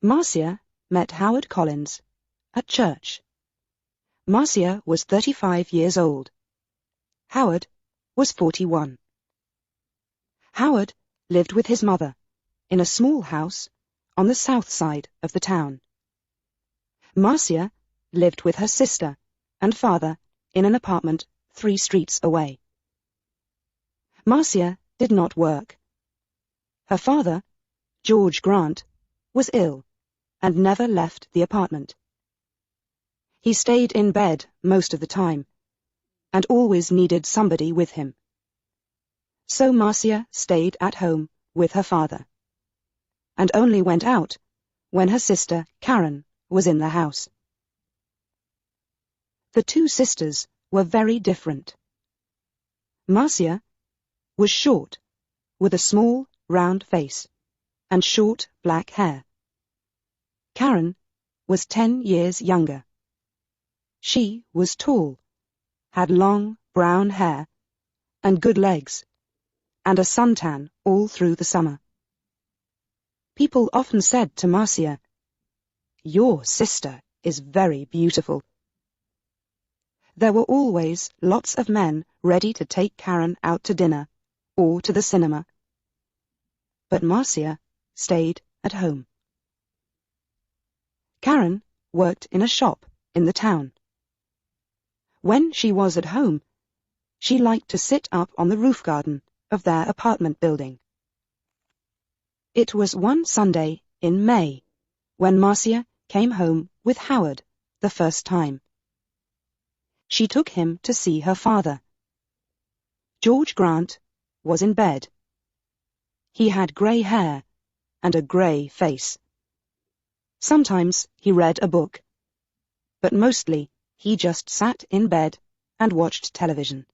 Marcia met Howard Collins at church. Marcia was 35 years old. Howard was 41. Howard lived with his mother in a small house on the south side of the town. Marcia lived with her sister and father in an apartment 3 streets away. Marcia did not work. Her father, George Grant, was ill and never left the apartment. He stayed in bed most of the time and always needed somebody with him. So Marcia stayed at home with her father and only went out when her sister Karen was in the house. The 2 sisters were very different. Marcia was short, with a small, round face and short black hair. Karen was 10 years younger. She was tall, had long brown hair and good legs, and a suntan all through the summer. People often said to Marcia, "Your sister is very beautiful." There were always lots of men ready to take Karen out to dinner or to the cinema. But Marcia stayed at home. Karen worked in a shop in the town. When she was at home, she liked to sit up on the roof garden of their apartment building. It was one Sunday in May when Marcia came home with Howard the first time. She took him to see her father. George Grant was in bed. He had grey hair and a grey face. Sometimes he read a book, but mostly he just sat in bed and watched television.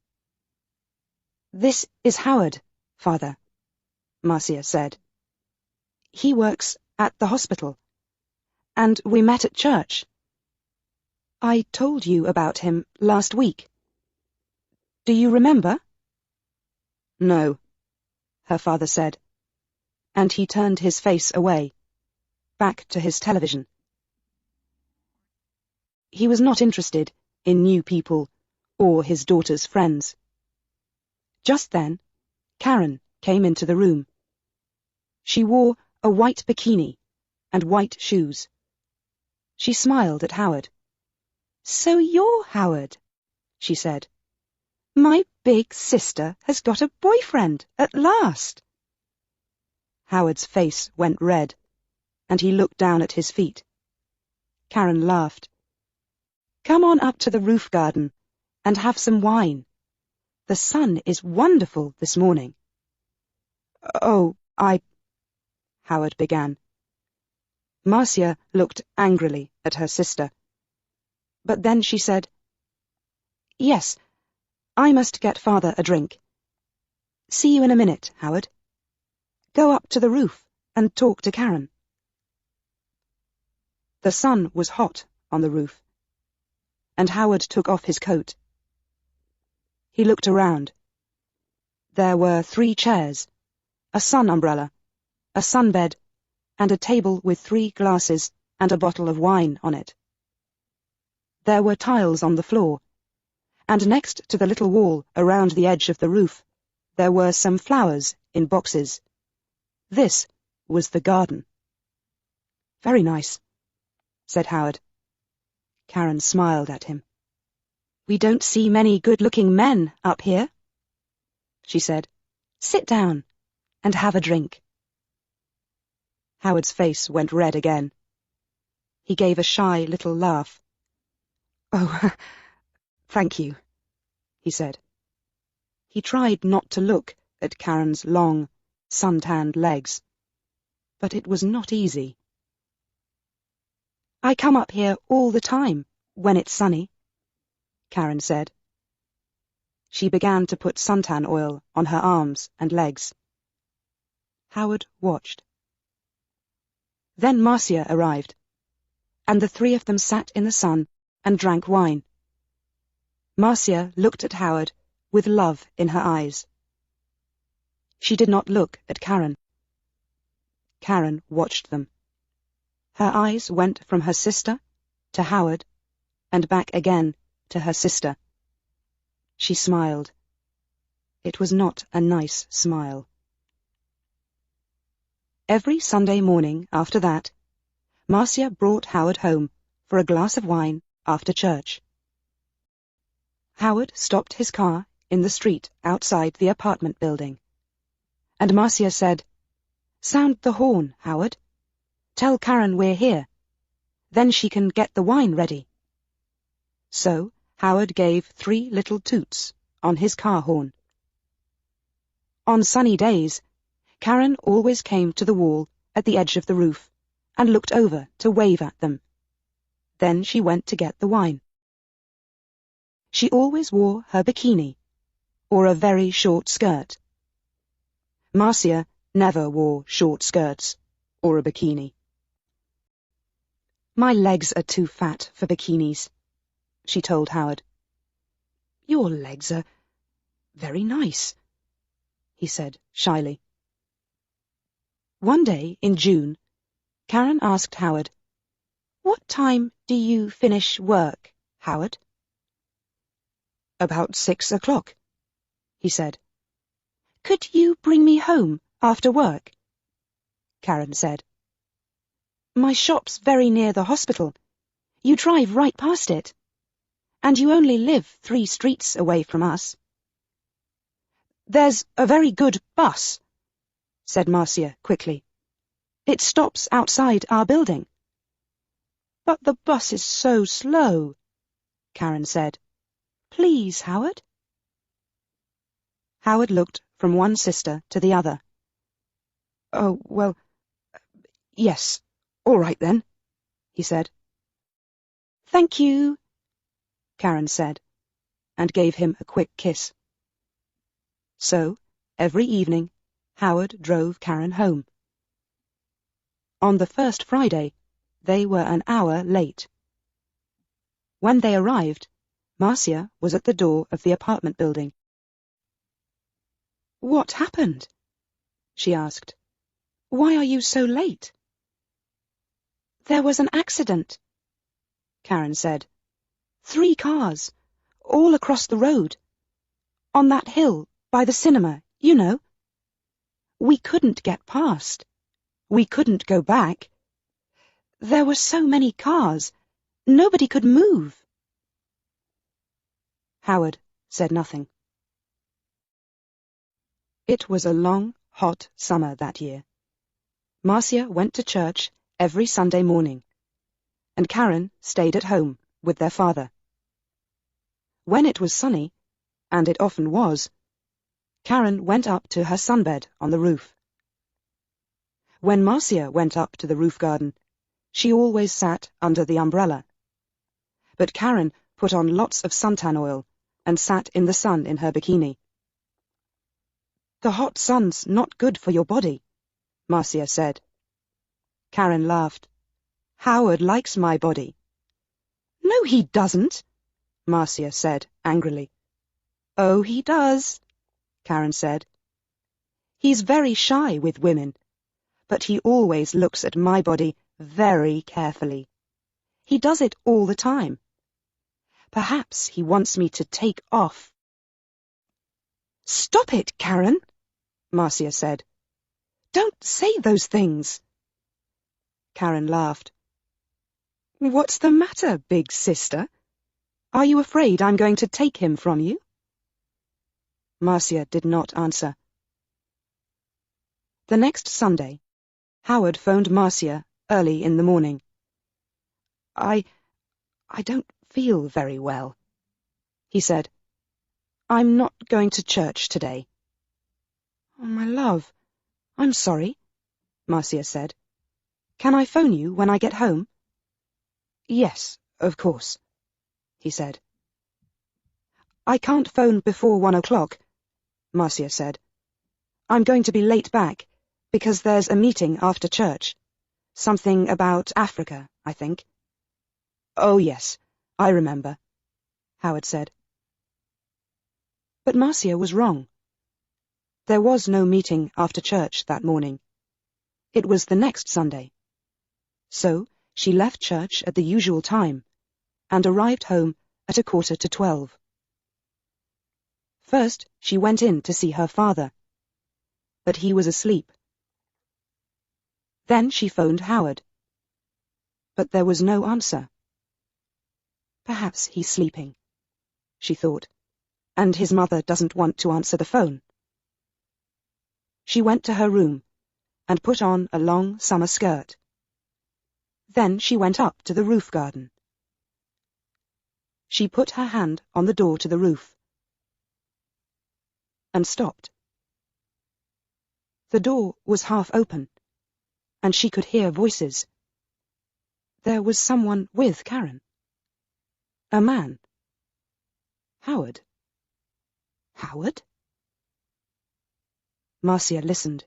"This is Howard, Father," Marcia said. "He works at the hospital, and we met at church. I told you about him last week. Do you remember?" "No," her father said, and he turned his face away, back to his television. He was not interested in new people or his daughter's friends. Just then, Karen came into the room. She wore a white bikini and white shoes. She smiled at Howard. "So you're Howard," she said. "My big sister has got a boyfriend at last." Howard's face went red, and he looked down at his feet. Karen laughed. "Come on up to the roof garden and have some wine. The sun is wonderful this morning." "Oh, Howard began. Marcia looked angrily at her sister. But then she said, "Yes, I must get Father a drink. See you in a minute, Howard. Go up to the roof and talk to Karen." The sun was hot on the roof, and Howard took off his coat. He looked around. There were 3 chairs, a sun umbrella, a sunbed, and a table with 3 glasses and a bottle of wine on it. There were tiles on the floor, and next to the little wall around the edge of the roof, there were some flowers in boxes. This was the garden. "Very nice," said Howard. Karen smiled at him. "We don't see many good-looking men up here," she said. "Sit down and have a drink." Howard's face went red again. He gave a shy little laugh. "Oh, thank you," he said. He tried not to look at Karen's long, sun-tanned legs, but it was not easy. "I come up here all the time when it's sunny," Karen said. She began to put suntan oil on her arms and legs. Howard watched. Then Marcia arrived, and the 3 of them sat in the sun and drank wine. Marcia looked at Howard with love in her eyes. She did not look at Karen. Karen watched them. Her eyes went from her sister to Howard and back again to her sister. She smiled. It was not a nice smile. Every Sunday morning after that, Marcia brought Howard home for a glass of wine after church. Howard stopped his car in the street outside the apartment building, and Marcia said, "Sound the horn, Howard. Tell Karen we're here. Then she can get the wine ready." So Howard gave 3 little toots on his car horn. On sunny days, Karen always came to the wall at the edge of the roof and looked over to wave at them. Then she went to get the wine. She always wore her bikini, or a very short skirt. Marcia never wore short skirts or a bikini. "My legs are too fat for bikinis," she told Howard. "Your legs are very nice," he said shyly. One day in June, Karen asked Howard, "What time do you finish work, Howard?" "About 6 o'clock," he said. "Could you bring me home after work?" Karen said. "My shop's very near the hospital. You drive right past it. And you only live 3 streets away from us." "There's a very good bus," said Marcia quickly. "It stops outside our building." "But the bus is so slow," Karen said. "Please, Howard." Howard looked from one sister to the other. "Oh, well, yes, all right then," he said. "Thank you," Karen said, and gave him a quick kiss. So, every evening, Howard drove Karen home. On the first Friday, they were an hour late. When they arrived, Marcia was at the door of the apartment building. "What happened?" she asked. "Why are you so late?" "There was an accident," Karen said. 3 cars, all across the road. On that hill, by the cinema, you know. We couldn't get past. We couldn't go back. There were so many cars. Nobody could move." Howard said nothing. It was a long, hot summer that year. Marcia went to church every Sunday morning, and Karen stayed at home with their father. When it was sunny, and it often was, Karen went up to her sunbed on the roof. When Marcia went up to the roof garden, she always sat under the umbrella. But Karen put on lots of suntan oil and sat in the sun in her bikini. "The hot sun's not good for your body," Marcia said. Karen laughed. "Howard likes my body." "No, he doesn't," Marcia said angrily. "Oh, he does," Karen said. "He's very shy with women, but he always looks at my body very carefully. He does it all the time. Perhaps he wants me to take off." "Stop it, Karen," Marcia said. "Don't say those things." Karen laughed. "What's the matter, big sister? Are you afraid I'm going to take him from you?" Marcia did not answer. The next Sunday, Howard phoned Marcia early in the morning. I don't feel very well," he said. "I'm not going to church today." "Oh, my love, I'm sorry," Marcia said. "Can I phone you when I get home?" "Yes, of course," he said. "I can't phone before 1 o'clock," Marcia said. "I'm going to be late back, because there's a meeting after church. Something about Africa, I think." "Oh, yes, I remember," Howard said. But Marcia was wrong. There was no meeting after church that morning. It was the next Sunday. So she left church at the usual time and arrived home at 11:45. First, she went in to see her father, but he was asleep. Then she phoned Howard, but there was no answer. Perhaps he's sleeping, she thought, and his mother doesn't want to answer the phone. She went to her room and put on a long summer skirt. Then she went up to the roof garden. She put her hand on the door to the roof and stopped. The door was half open, and she could hear voices. There was someone with Karen. A man. Howard. Howard? Marcia listened.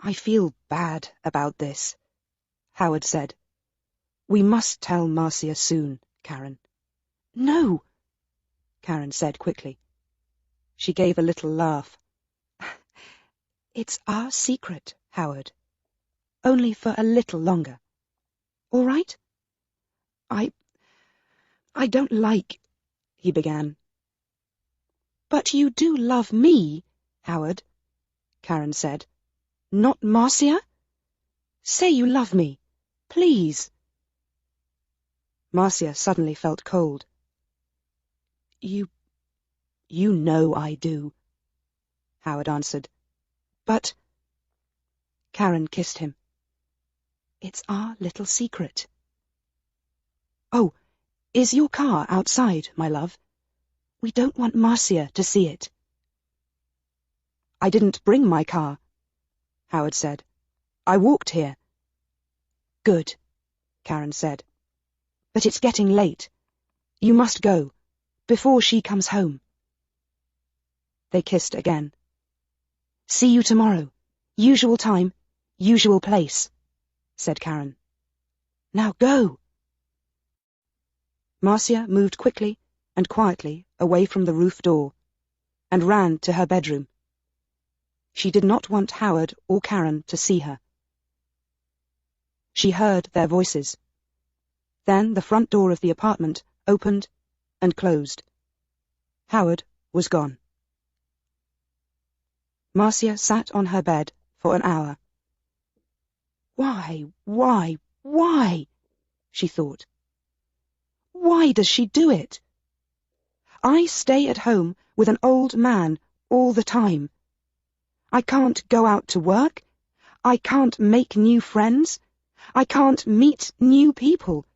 I feel bad about this, Howard said. We must tell Marcia soon, Karen. No, Karen said quickly. She gave a little laugh. It's our secret, Howard. Only for a little longer. All right? I don't like, he began. But you do love me, Howard, Karen said. Not Marcia? Say you love me, please. Marcia suddenly felt cold. You know I do, Howard answered. But... Karen kissed him. It's our little secret. Oh, is your car outside, my love? We don't want Marcia to see it. I didn't bring my car, Howard said. I walked here. Good, Karen said. But it's getting late. You must go, before she comes home. They kissed again. See you tomorrow. Usual time, usual place, said Karen. Now go. Marcia moved quickly and quietly away from the roof door and ran to her bedroom. She did not want Howard or Karen to see her. She heard their voices. Then the front door of the apartment opened and closed. Howard was gone. Marcia sat on her bed for an hour. Why, she thought. Why does she do it? I stay at home with an old man all the time. I can't go out to work. I can't make new friends. I can't meet new people.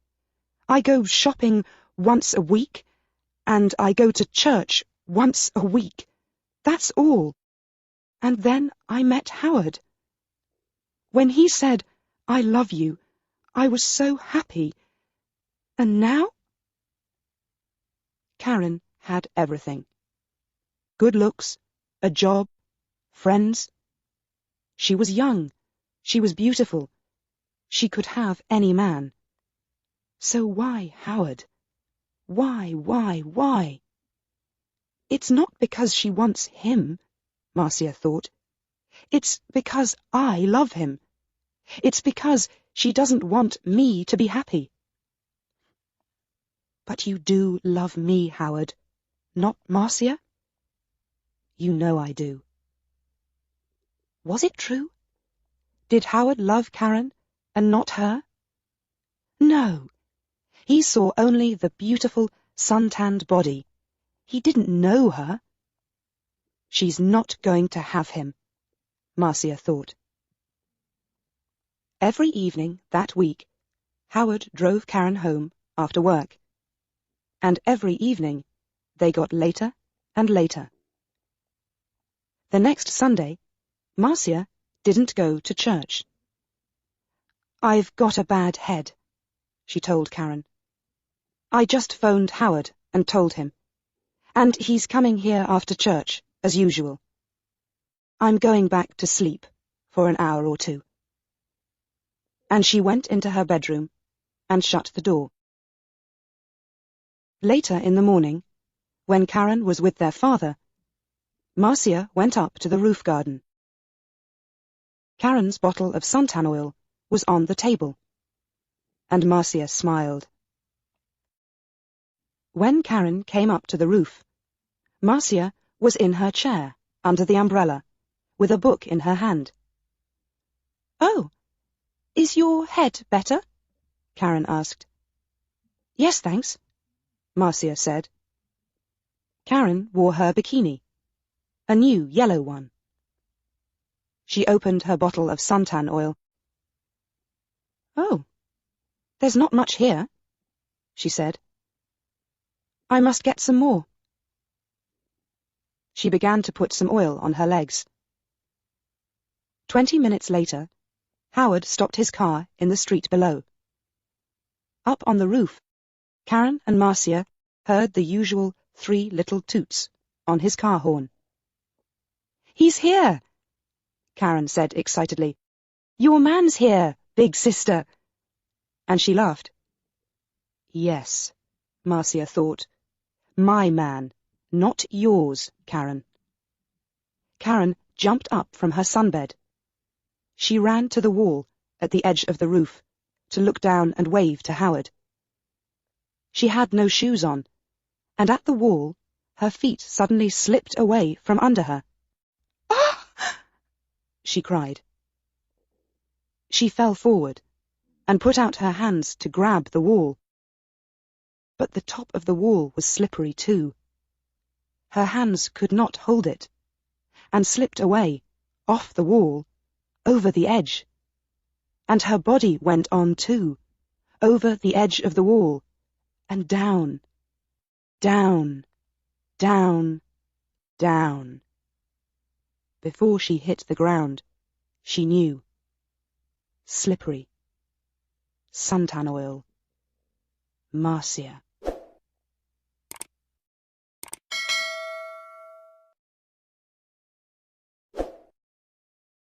I go shopping once a week, and I go to church once a week. That's all. And then I met Howard. When he said, I love you, I was so happy. And now? Karen had everything. Good looks, a job, friends. She was young. She was beautiful. She could have any man. So why Howard? Why? It's not because she wants him, Marcia thought. It's because I love him. It's because she doesn't want me to be happy. But you do love me, Howard, not Marcia? You know I do. Was it true? Did Howard love Karen and not her? No. He saw only the beautiful, sun-tanned body. He didn't know her. She's not going to have him, Marcia thought. Every evening that week, Howard drove Karen home after work. And every evening, they got later and later. The next Sunday, Marcia didn't go to church. I've got a bad head, she told Karen. I just phoned Howard and told him. And he's coming here after church, as usual. I'm going back to sleep for an hour or two. And she went into her bedroom and shut the door. Later in the morning, when Karen was with their father, Marcia went up to the roof garden. Karen's bottle of suntan oil was on the table, and Marcia smiled. When Karen came up to the roof, Marcia was in her chair under the umbrella, with a book in her hand. "Oh, is your head better?" Karen asked. "Yes, thanks," Marcia said. Karen wore her bikini, a new yellow one. She opened her bottle of suntan oil. "Oh, there's not much here," she said. "I must get some more." She began to put some oil on her legs. 20 minutes later, Howard stopped his car in the street below. Up on the roof, Karen and Marcia heard the usual 3 little toots on his car horn. "He's here," Karen said excitedly. "Your man's here, big sister." And she laughed. Yes, Marcia thought. My man, not yours, Karen. Karen jumped up from her sunbed. She ran to the wall at the edge of the roof to look down and wave to Howard. She had no shoes on, and at the wall her feet suddenly slipped away from under her. "Ah!" she cried. She fell forward and put out her hands to grab the wall. But the top of the wall was slippery too. Her hands could not hold it, and slipped away, off the wall, over the edge. And her body went on too, over the edge of the wall, and down, down, down, down. Before she hit the ground, she knew. Slippery. Suntan oil. Marcia.